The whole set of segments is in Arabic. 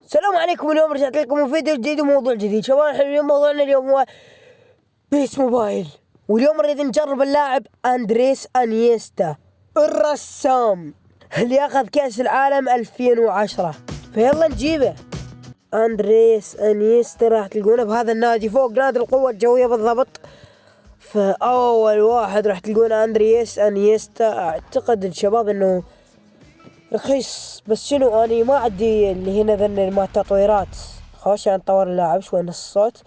السلام عليكم. اليوم رجعت لكم فيديو جديد وموضوع جديد. شباب اليوم موضوعنا اليوم هو بيس موبايل، واليوم نريد نجرب اللاعب أندريس أنيستا الرسام اللي أخذ كأس العالم 2010. فيلا نجيبه. أندريس أنيستا راح تلقونه بهذا النادي فوق نادي القوة الجوية بالضبط. فأول واحد راح تلقونه أندريس أنيستا. أعتقد الشباب إنه رخيص، بس شنو اني ما عندي اللي هنا ذن ما تطويرات. خوش نطور اللاعب شوي الصوت.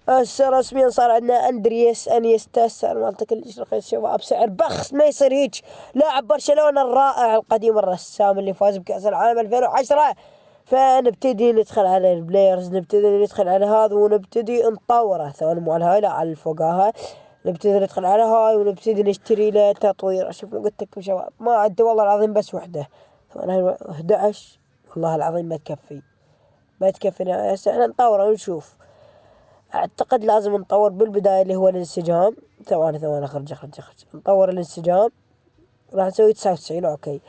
هسه رسميا صار عندنا اندريس انيستا. السعر مالته كلش رخيص شباب، سعر بخس ما يصير هيج. لاعب برشلونة الرائع القديم الرسام اللي فاز بكأس العالم 2010. فنبتدي ندخل على البلايرز، نبتدي ندخل على هذا ونبتدي نطوره. ثواني مو على هاي، لا على فوقها. نبتدي ندخل على هاي ونبتدي نشتري له تطوير. شوف قلت لكم شباب ما عندي والله العظيم بس وحده. طبعا 11 والله العظيم ما تكفينا. هسه احنا نطوره ونشوف. اعتقد لازم نطور بالبداية اللي هو الانسجام. ثواني خرج. نطور الانسجام راح نسوي 99. اوكي،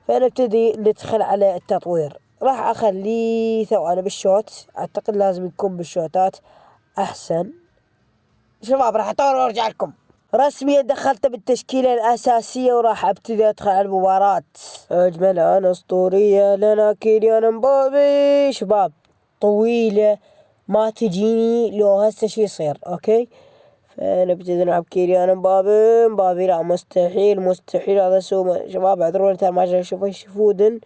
فنبتدي ندخل على التطوير. راح اخليه ثواني بالشوت. اعتقد لازم يكون بالشوتات احسن. شباب راح اطور وارجع لكم. رسميا دخلت بالتشكيلة الأساسية وراح ابتدي ادخل على المباراة. اجمل انا اسطورية لنا كيليان امبابي. شباب طويلة ما تجيني لو هسه شو يصير. اوكي، فنبتدي نلعب كيليان امبابي. لا مستحيل هذا سوى. شباب اعذروني ترى ما يشوفون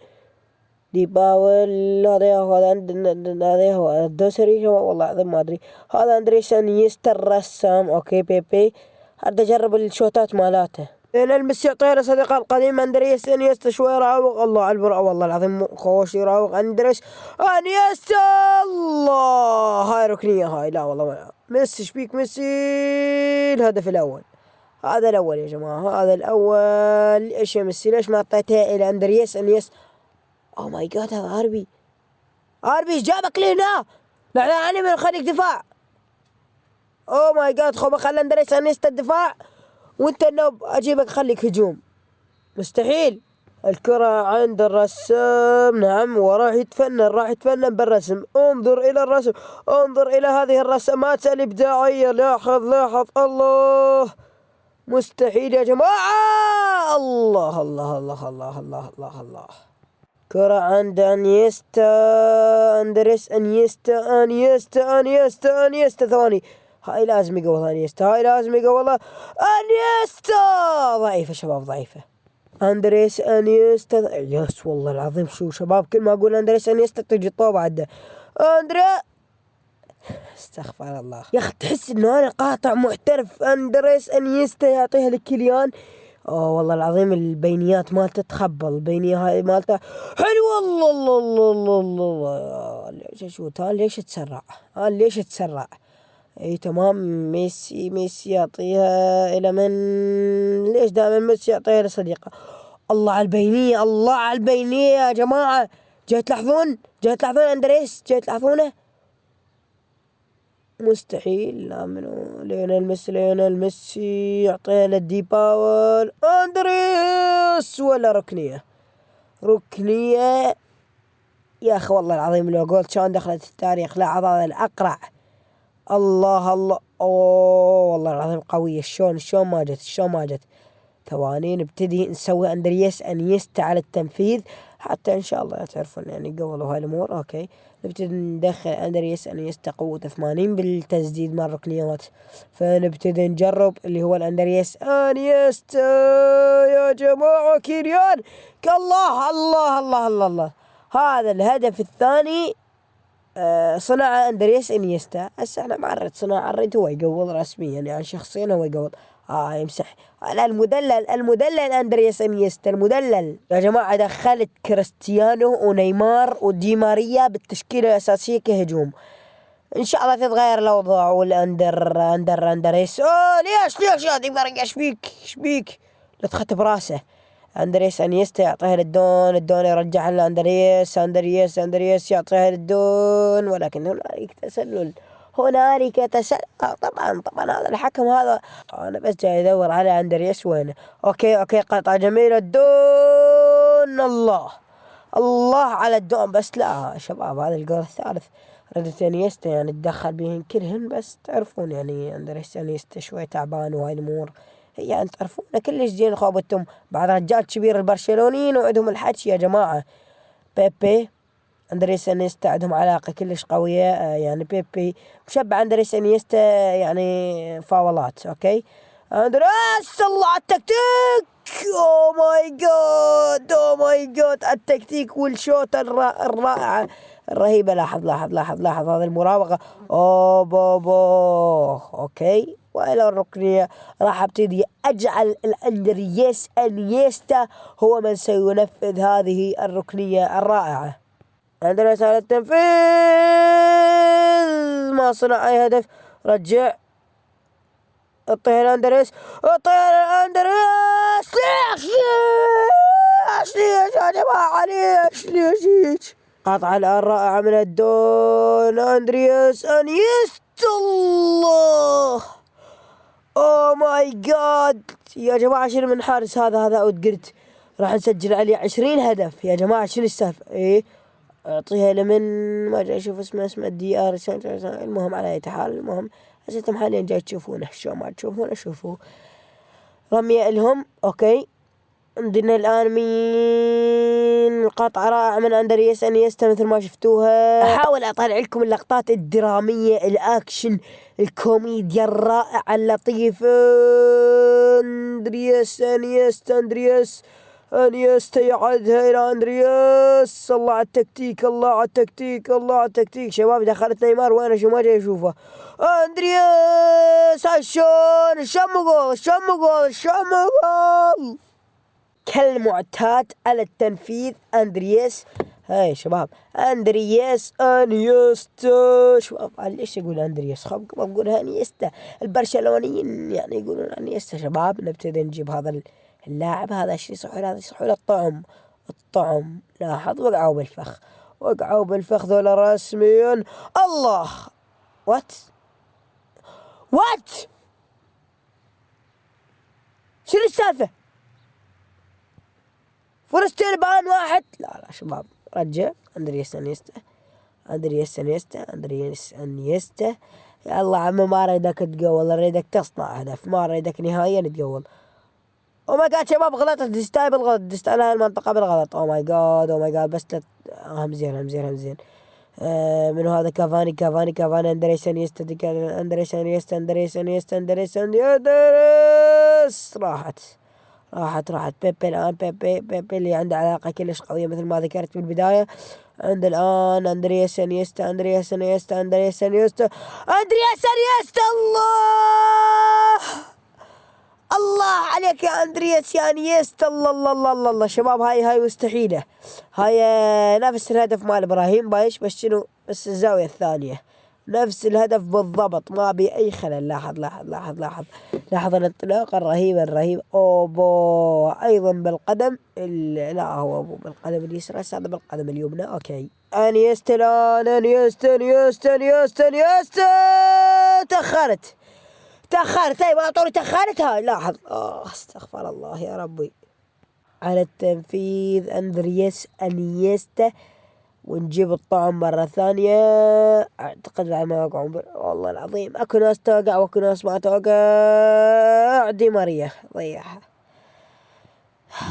دي باول. هذا هو الدوسري. والله العظيم ما ادري. هذا اندريس انيستا الرسام. اوكي بيبي هذا جرب الشوتات مالاته. نلمس يعطينا صديقه القديم اندريس انيستا شوي يراوغ. الله على البراء والله العظيم خوش يراوغ اندريس انيستا. الله هاي ركنيه هاي. لا والله ما ميسي شبيك ميسي. الهدف الاول هذا الاول يا جماعه، هذا الاول. ايش يا ميسي ليش ما اعطيتها الى اندريس انيستا؟ او ماي جاد هذا اربي ايش جابك لهنا؟ لا انا من خليك دفاع. او ماي جاد خو خلى اندريس انيستا الدفاع وانت النوب اجيبك خليك هجوم. مستحيل. الكرة عند الرسام. نعم وراح يتفنن بالرسم. انظر الى الرسم، انظر الى هذه الرسمات الابداعية. لاحظ الله. مستحيل يا جماعة. الله الله الله الله الله الله الله. كرة عند أندريس أنيستا. ثواني هاي لازم يقولها أنيستا. ضعيفة شباب ضعيفة. أندريس أنيستا يس والله العظيم. شو شباب كل ما أقول أندريس أنيستا تجي الطوبة عده. استغفر الله يا أخي، تحس إنه أنا قاطع محترف. أندريس أنيستا يعطيها لكيليان. والله العظيم البينيات مالته تخبل. البينية هاي مالته حلوة. الله ليش تسرع. اي تمام. ميسي يعطيها الى من؟ ليش دائما ميسي يعطيها لصديقه؟ الله على البينية يا جماعة. جاي تلاحظون اندريس جاي تلاحظونه. مستحيل. لا منو ليونيل ميسي يعطيها للدي باول. اندريس ولا ركنية يا اخي والله العظيم لو قلت شلون دخلت التاريخ. لا هذا الاقرع. الله والله العظيم قوية. شلون ما جت. ثواني نبتدي نسوي اندريس انيستا على التنفيذ حتى ان شاء الله تعرفون يعني قولوا هاي الامور. اوكي نبتدي ندخل اندريس انيستا قوة 80 بالتسديد مال الركنيات. فنبتدي نجرب اللي هو الاندريس انيستا يا جماعة. كيليان الله. هذا الهدف الثاني صنع اندريس انيستا. هسه احنا معرض صناعة الريد هو يقول رسميا يعني شخصيا هو يقول يمسح على المدلل اندريس انيستا المدلل يا جماعة. دخلت كريستيانو ونيمار ودي ماريا بالتشكيلة الأساسية كهجوم. ان شاء الله تتغير الاوضاع والاندريس. ليش يا دي ماريا شبيك لا تخت براسه. اندريس انيستا يعطيها للدون يرجعها لاندريس. اندريس يعطيها للدون ولكن هنالك تسلل. طبعا هذا الحكم هذا. انا بس جاي ادور على اندريس وينه. اوكي قطعة جميلة الدون. الله الله على الدوم. بس لا شباب، هذا الجول الثالث ردت انيستا يعني تدخل بهن كلهن، بس تعرفون يعني اندريس انيستا شوي تعبان وهاي الامور هي يعني تعرفون كلش زين خوبتهم بعد رجال كبير البرشلونيين وعندهم الحكي يا جماعة. بيبي اندريس انيستا عندهم علاقة كلش قوية، يعني بيبي مشبع اندريس انيستا يعني فاولات. اوكي اندريس الله على التكتيك، او ماي جاد او ماي جاد التكتيك والشوت الرائعة الرهيبة. لاحظ هذه المراوغة. اوه بابا. اوكي والى الركنية راح ابتدي اجعل الاندريس انيستا هو من سينفذ هذه الركنية الرائعة. اندريس على التنفيذ، ما صنع اي هدف. رجع الطير الاندريس، ليش يا جماعة ليش قطعة الآن رائعة من الدون اندريس انيستا. الله او ماي جاد يا جماعة، شنو من حارس هذا اودجرد راح نسجل عليه 20 هدف يا جماعة. شنو السالفة؟ ايه اعطيها لمن ما جاي اشوف اسمه الدي ار. المهم على اي حال، المهم هسه انتم حاليا جاي تشوفونه، شو ما تشوفونه شوفوا رمية الهم. اوكي عندنا الان مين؟ قطعة رائعة من اندريس انيستا مثل ما شفتوها. احاول اطلع لكم اللقطات الدرامية الاكشن الكوميديا الرائعة اللطيفة. اندريس انيستا يعدها الى اندريس. الله على التكتيك شباب. دخلت نيمار وين شو ما جاي اشوفه. اندريس هالشون الشمغول كالمعتاد على التنفيذ. اندريس هاي شباب، اندريس انيستا. شباب ليش يقول اندريس؟ خب بقولها انيستا. البرشلونيين يعني يقولون انيستا. شباب نبتدي نجيب هذا اللاعب. هذا شيء صحول، هذا صحول الطعم. لاحظ وقعوا بالفخ ذولا رسميا. الله وات شنو السالفة؟ فرصتين بان واحد. لا شباب رجع اندريس انيستا. يا الله عمي ما اريدك تقول، اريدك تصنع هدف، ما اريدك نهائيا تقول. او ماي جاد شباب غلطت، دستاي بالغلط، دست على المنطقة بالغلط. او ماي جاد بس همزين. منو هذا؟ كافاني اندريس انيستا راحت بيبي الان. بيبي اللي عنده علاقة كلش قوية مثل ما ذكرت بالبداية. عند الان اندريس انيستا. الله عليك يا اندريس يا انيستا. الله شباب، هاي مستحيلة. هاي نفس الهدف مال ابراهيم بايش، بس شنو؟ بس الزاوية الثانية نفس الهدف بالضبط، ما بي اي خلل. لاحظ الانطلاقة الرهيبة. اوبو ايضا بالقدم لا هو بالقدم اليسرى، هذا بالقدم اليمنى. اوكي انيستا تأخرت. هاي ما طولي تأخرت. هاي لاحظ. استغفر الله يا ربي. على التنفيذ اندريس انيستا، ونجيب الطعم مرة ثانية. اعتقد بعد ما يوقعون والله العظيم اكو ناس توقع واكو ناس ما توقع. دي ماريا ضيعها.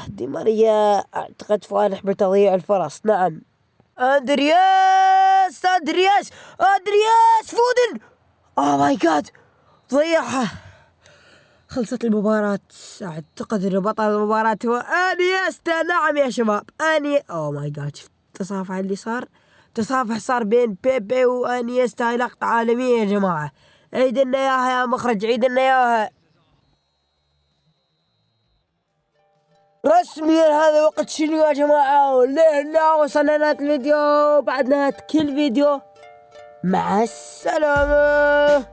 دي ماريا اعتقد فالح بتضييع الفرص. نعم اندريس فودن. ماي جاد ضيعها. خلصت المباراة. اعتقد ان بطل المباراة هو انيستا. نعم يا شباب ماي جاد شفت التصافح اللي صار بين بيبي وانيستا. هاي لقطة عالمية يا جماعة. عيد لنا اياها يا مخرج، عيد لنا اياها. رسميا هذا وقت شنو يا جماعة؟ ولهنا وصلنا نهاية الفيديو. بعد نهاية كل فيديو مع السلامة.